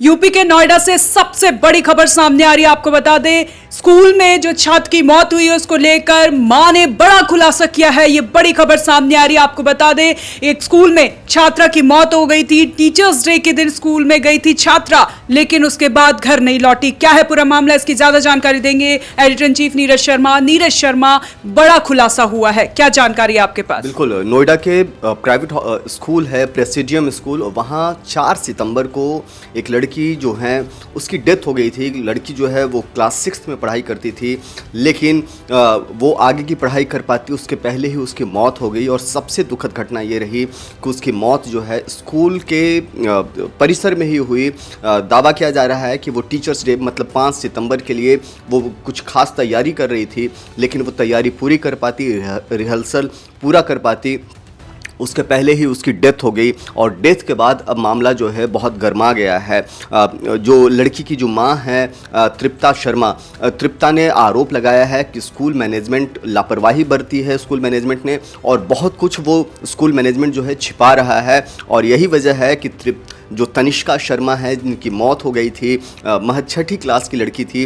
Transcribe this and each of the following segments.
UP के नोएडा से सबसे बड़ी खबर सामने आ रही है। आपको बता दें, स्कूल में जो छात्र की मौत हुई है उसको लेकर मां ने बड़ा खुलासा किया है। ये बड़ी खबर सामने आ रही है। आपको बता दें, एक स्कूल में छात्रा की मौत हो गई थी। टीचर्स डे के दिन स्कूल में गई थी छात्रा, लेकिन उसके बाद घर नहीं लौटी। क्या है पूरा मामला, इसकी ज्यादा जानकारी देंगे editor in chief Neeraj Sharma. Neeraj Sharma, बड़ा खुलासा हुआ है, क्या जानकारी है आपके पास? बिल्कुल, नोएडा के प्राइवेट स्कूल है प्रेसिडियम स्कूल, वहाँ 4 सितंबर को एक लड़की जो है उसकी डेथ हो गई थी। लड़की जो है वो क्लास 6 में पढ़ाई करती थी, लेकिन वो आगे की पढ़ाई कर पाती उसके पहले ही उसकी मौत हो गई। और सबसे दुखद घटना ये रही कि उसकी मौत जो है स्कूल के परिसर में ही हुई। दावा किया जा रहा है कि वो टीचर्स डे मतलब 5 सितंबर के लिए वो कुछ खास तैयारी कर रही थी, लेकिन वो तैयारी पूरी कर पाती, रिहर्सल पूरा कर पाती, उसके पहले ही उसकी डेथ हो गई। और डेथ के बाद अब मामला जो है बहुत गर्मा गया है। जो लड़की की जो मां है तृप्ता शर्मा, तृप्ता ने आरोप लगाया है कि स्कूल मैनेजमेंट लापरवाही बरती है स्कूल मैनेजमेंट ने, और बहुत कुछ वो स्कूल मैनेजमेंट जो है छिपा रहा है। और यही वजह है कि जो तनिष्का शर्मा है जिनकी मौत हो गई थी, महज 6ठी क्लास की लड़की थी,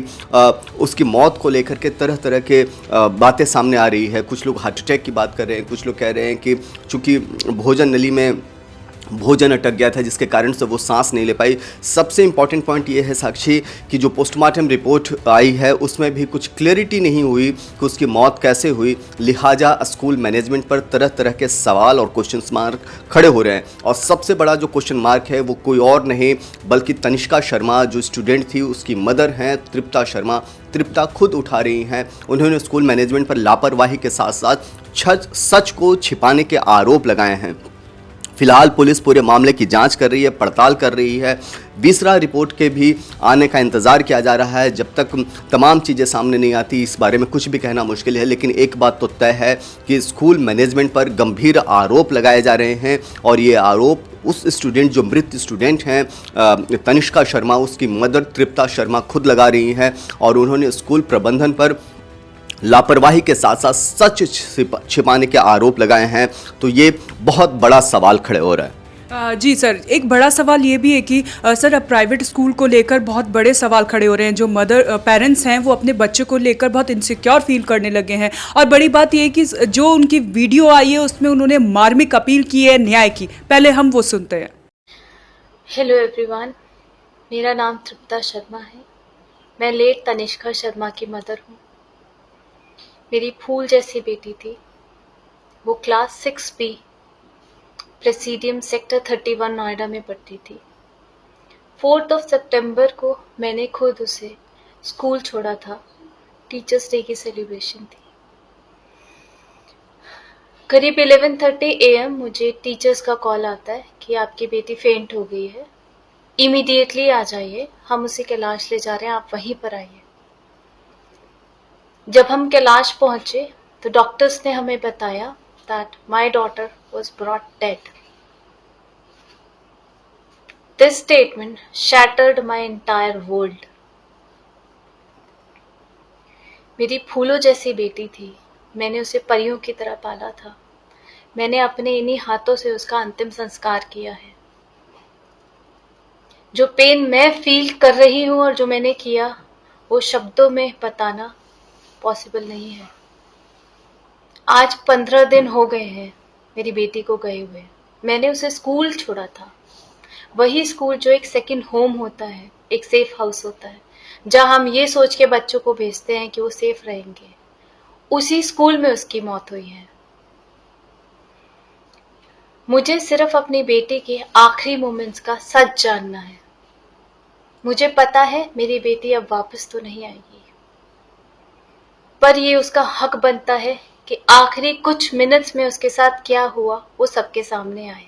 उसकी मौत को लेकर के तरह तरह के बातें सामने आ रही है। कुछ लोग हार्ट अटैक की बात कर रहे हैं, कुछ लोग कह रहे हैं कि चूँकि भोजन नली में भोजन अटक गया था जिसके कारण से वो सांस नहीं ले पाई। सबसे इम्पॉर्टेंट पॉइंट ये है साक्षी कि जो पोस्टमार्टम रिपोर्ट आई है उसमें भी कुछ क्लैरिटी नहीं हुई कि उसकी मौत कैसे हुई। लिहाजा स्कूल मैनेजमेंट पर तरह तरह के सवाल और क्वेश्चन मार्क खड़े हो रहे हैं। और सबसे बड़ा जो क्वेश्चन मार्क है वो कोई और नहीं बल्कि तनिष्का शर्मा जो स्टूडेंट थी उसकी मदर हैं तृप्ता शर्मा। तृप्ता खुद उठा रही हैं, उन्होंने स्कूल मैनेजमेंट पर लापरवाही के साथ साथ सच को छिपाने के आरोप लगाए हैं। फिलहाल पुलिस पूरे मामले की जांच कर रही है, पड़ताल कर रही है। विसरा रिपोर्ट के भी आने का इंतज़ार किया जा रहा है। जब तक तमाम चीज़ें सामने नहीं आती इस बारे में कुछ भी कहना मुश्किल है। लेकिन एक बात तो तय है कि स्कूल मैनेजमेंट पर गंभीर आरोप लगाए जा रहे हैं। और ये आरोप उस स्टूडेंट जो मृत स्टूडेंट हैं तनिष्का शर्मा, उसकी मदर तृप्ता शर्मा खुद लगा रही हैं। और उन्होंने स्कूल प्रबंधन पर लापरवाही के साथ साथ सच छिपाने के आरोप लगाए हैं। तो ये बहुत बड़ा सवाल खड़े हो रहा है। जी सर, एक बड़ा सवाल ये भी है कि सर अब प्राइवेट स्कूल को लेकर बहुत बड़े सवाल खड़े हो रहे हैं। जो पेरेंट्स हैं वो अपने बच्चे को लेकर बहुत इनसिक्योर फील करने लगे हैं। और बड़ी बात ये है कि जो उनकी वीडियो आई है उसमें उन्होंने मार्मिक अपील की है न्याय की। पहले हम वो सुनते हैं। हेलो एवरीवन, मेरा नाम तृप्ता शर्मा है। मैं लेट तनिष्का शर्मा की मदर हूँ। मेरी फूल जैसी बेटी थी। वो class 6B presidium sector 31 Noida में पढ़ती थी। 4 सितंबर को मैंने खुद उसे स्कूल छोड़ा था। टीचर्स डे की सेलिब्रेशन थी। करीब 11:30 AM मुझे टीचर्स का कॉल आता है कि आपकी बेटी फेंट हो गई है, इमीडिएटली आ जाइए, हम उसे कैलाश ले जा रहे हैं, आप वहीं पर आइए। जब हम कैलाश पहुंचे तो डॉक्टर्स ने हमें बताया that my daughter was brought dead. This statement shattered my entire world. मेरी फूलों जैसी बेटी थी। मैंने उसे परियों की तरह पाला था। मैंने अपने इन्हीं हाथों से उसका अंतिम संस्कार किया है। जो पेन मैं फील कर रही हूँ और जो मैंने किया वो शब्दों में बताना पॉसिबल नहीं है। आज 15 दिन हो गए हैं मेरी बेटी को गए हुए। मैंने उसे स्कूल छोड़ा था, वही स्कूल जो एक सेकंड होम होता है, एक सेफ हाउस होता है, जहां हम ये सोच के बच्चों को भेजते हैं कि वो सेफ रहेंगे। उसी स्कूल में उसकी मौत हुई है। मुझे सिर्फ अपनी बेटी के आखिरी मोमेंट्स का सच जानना है। मुझे पता है मेरी बेटी अब वापस तो नहीं आएगी, पर ये उसका हक बनता है कि आखिरी कुछ मिनट्स में उसके साथ क्या हुआ वो सबके सामने आए।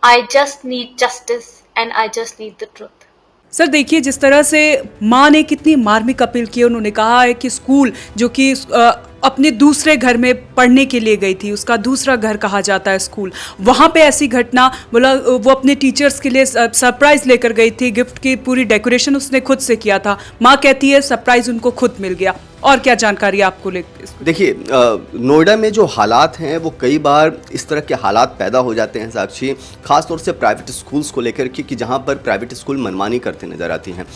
I just need justice and I just need the truth. Sir देखिए, जिस तरह से माँ ने कितनी मार्मिक अपील की, उन्होंने कहा है कि स्कूल जो कि अपने दूसरे घर में पढ़ने के लिए गई थी, उसका दूसरा घर कहा जाता है स्कूल, वहाँ पे ऐसी घटना, बोला वो अपने टीचर्स के लिए सरप्राइज लेकर गई थी, गिफ्ट की पूरी डेकोरेशन उसने खुद से किया था, माँ कहती है सरप्राइज उनको खुद मिल गया। और क्या जानकारी आपको देखिए, नोएडा में जो हालात हैं वो कई बार इस तरह के हालात पैदा हो जाते हैं साक्षी, खासतौर से प्राइवेट स्कूल्स को लेकर के, कि जहाँ पर प्राइवेट स्कूल मनमानी करते नजर आती हैं।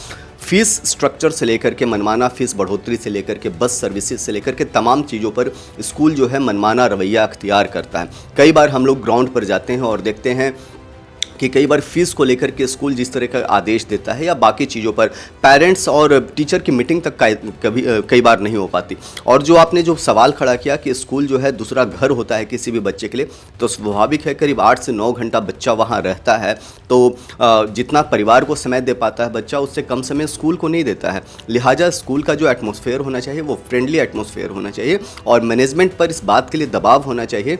फीस स्ट्रक्चर से लेकर के मनमाना फीस बढ़ोतरी से लेकर के बस सर्विसेज से लेकर के तमाम चीज़ों पर स्कूल जो है मनमाना रवैया अख्तियार करता है। कई बार हम लोग ग्राउंड पर जाते हैं और देखते हैं कि कई बार फीस को लेकर के स्कूल जिस तरह का आदेश देता है या बाकी चीज़ों पर पेरेंट्स और टीचर की मीटिंग तक कई बार नहीं हो पाती। और जो आपने जो सवाल खड़ा किया कि स्कूल जो है दूसरा घर होता है किसी भी बच्चे के लिए, तो स्वाभाविक है करीब 8 से 9 घंटा बच्चा वहाँ रहता है, तो जितना परिवार को समय दे पाता है बच्चा, उससे कम समय स्कूल को नहीं देता है। लिहाजा स्कूल का जो एटमॉस्फेयर होना चाहिए वो फ्रेंडली एटमॉस्फेयर होना चाहिए और मैनेजमेंट पर इस बात के लिए दबाव होना चाहिए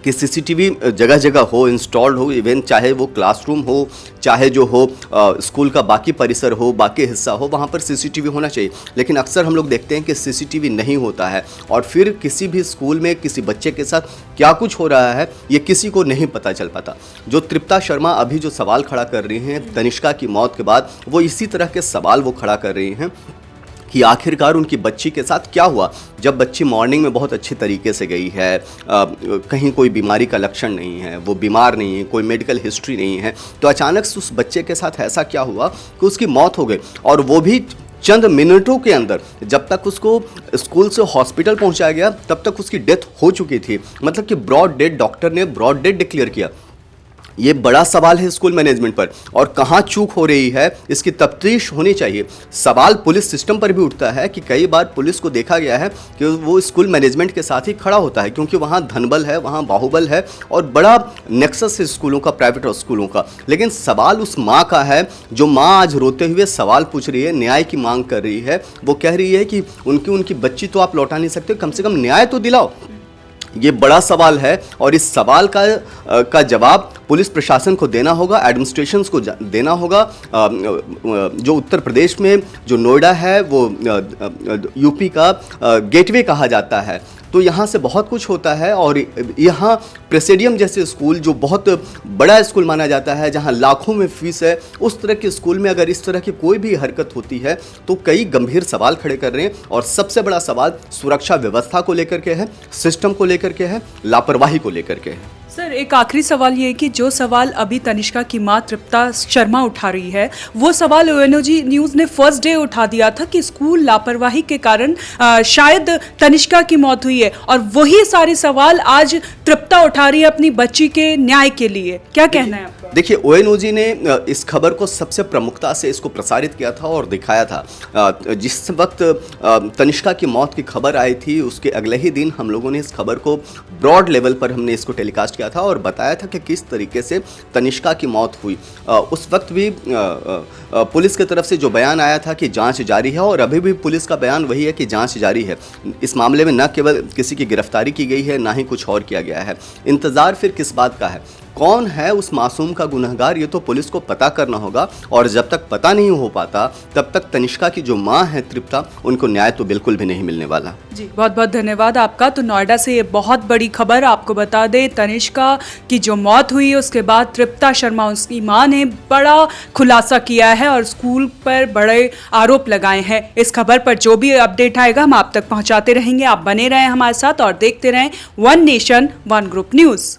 कि सीसीटीवी जगह जगह हो, इंस्टॉल्ड हो, इवन चाहे वो क्लासरूम हो, चाहे जो हो स्कूल का बाकी परिसर हो, बाकी हिस्सा हो, वहाँ पर सीसीटीवी होना चाहिए। लेकिन अक्सर हम लोग देखते हैं कि सीसीटीवी नहीं होता है और फिर किसी भी स्कूल में किसी बच्चे के साथ क्या कुछ हो रहा है ये किसी को नहीं पता चल पाता। जो तृप्ता शर्मा अभी जो सवाल खड़ा कर रही हैं तनिष्का की मौत के बाद, वो इसी तरह के सवाल वो खड़ा कर रही हैं कि आखिरकार उनकी बच्ची के साथ क्या हुआ। जब बच्ची मॉर्निंग में बहुत अच्छे तरीके से गई है, कहीं कोई बीमारी का लक्षण नहीं है, वो बीमार नहीं है, कोई मेडिकल हिस्ट्री नहीं है, तो अचानक से उस बच्चे के साथ ऐसा क्या हुआ कि उसकी मौत हो गई, और वो भी चंद मिनटों के अंदर। जब तक उसको स्कूल से हॉस्पिटल पहुंचाया गया तब तक उसकी डेथ हो चुकी थी। मतलब कि ब्रॉड डेड, डॉक्टर ने ब्रॉड डेड डिक्लेयर किया। ये बड़ा सवाल है स्कूल मैनेजमेंट पर, और कहाँ चूक हो रही है इसकी तफ्तीश होनी चाहिए। सवाल पुलिस सिस्टम पर भी उठता है कि कई बार पुलिस को देखा गया है कि वो स्कूल मैनेजमेंट के साथ ही खड़ा होता है, क्योंकि वहाँ धनबल है, वहाँ बाहुबल है और बड़ा नेक्सस है स्कूलों का, प्राइवेट और स्कूलों का। लेकिन सवाल उस माँ का है जो माँ आज रोते हुए सवाल पूछ रही है, न्याय की मांग कर रही है। वो कह रही है कि उनकी बच्ची तो आप लौटा नहीं सकते, कम से कम न्याय तो दिलाओ। ये बड़ा सवाल है और इस सवाल का जवाब पुलिस प्रशासन को देना होगा, एडमिनिस्ट्रेशंस को देना होगा। जो उत्तर प्रदेश में जो नोएडा है वो यूपी का गेटवे कहा जाता है, तो यहाँ से बहुत कुछ होता है। और यहाँ प्रेसिडियम जैसे स्कूल जो बहुत बड़ा स्कूल माना जाता है, जहाँ लाखों में फीस है, उस तरह के स्कूल में अगर इस तरह की कोई भी हरकत होती है तो कई गंभीर सवाल खड़े कर रहे हैं। और सबसे बड़ा सवाल सुरक्षा व्यवस्था को लेकर के है, सिस्टम को लेकर के है, लापरवाही को लेकर के है। सर, एक आखिरी सवाल ये है कि जो सवाल अभी तनिष्का की माँ तृप्ता शर्मा उठा रही है, वो सवाल ओएनओजी न्यूज़ ने फर्स्ट डे उठा दिया था कि स्कूल लापरवाही के कारण शायद तनिष्का की मौत हुई है, और वही सारे सवाल आज तृप्ता उठा रही है अपनी बच्ची के न्याय के लिए। क्या कहना है आपका? देखिए, ओएनओजी ने इस खबर को सबसे प्रमुखता से इसको प्रसारित किया था और दिखाया था। जिस वक्त तनिष्का की मौत की खबर आई थी उसके अगले ही दिन हम लोगों ने इस खबर को ब्रॉड लेवल पर हमने इसको टेलीकास्ट किया था और बताया था कि किस तरीके से तनिष्का की मौत हुई। उस वक्त भी पुलिस की तरफ से जो बयान आया था कि जांच जारी है, और अभी भी पुलिस का बयान वही है कि जांच जारी है। इस मामले में न केवल किसी की गिरफ्तारी की गई है, ना ही कुछ और किया गया है। इंतज़ार फिर किस बात का है? कौन है उस मासूम का गुनहगार, ये तो पुलिस को पता करना होगा। और जब तक पता नहीं हो पाता तब तक तनिष्का की जो माँ है तृप्ता, उनको न्याय तो बिल्कुल भी नहीं मिलने वाला। जी, बहुत बहुत धन्यवाद आपका। तो नोएडा से ये बहुत बड़ी खबर आपको बता दें, तनिष्का की जो मौत हुई उसके बाद तृप्ता शर्मा, उसकी माँ ने बड़ा खुलासा किया है और स्कूल पर बड़े आरोप लगाए हैं। इस खबर पर जो भी अपडेट आएगा हम आप तक पहुंचाते रहेंगे। आप बने रहें हमारे साथ और देखते रहें one nation one group news.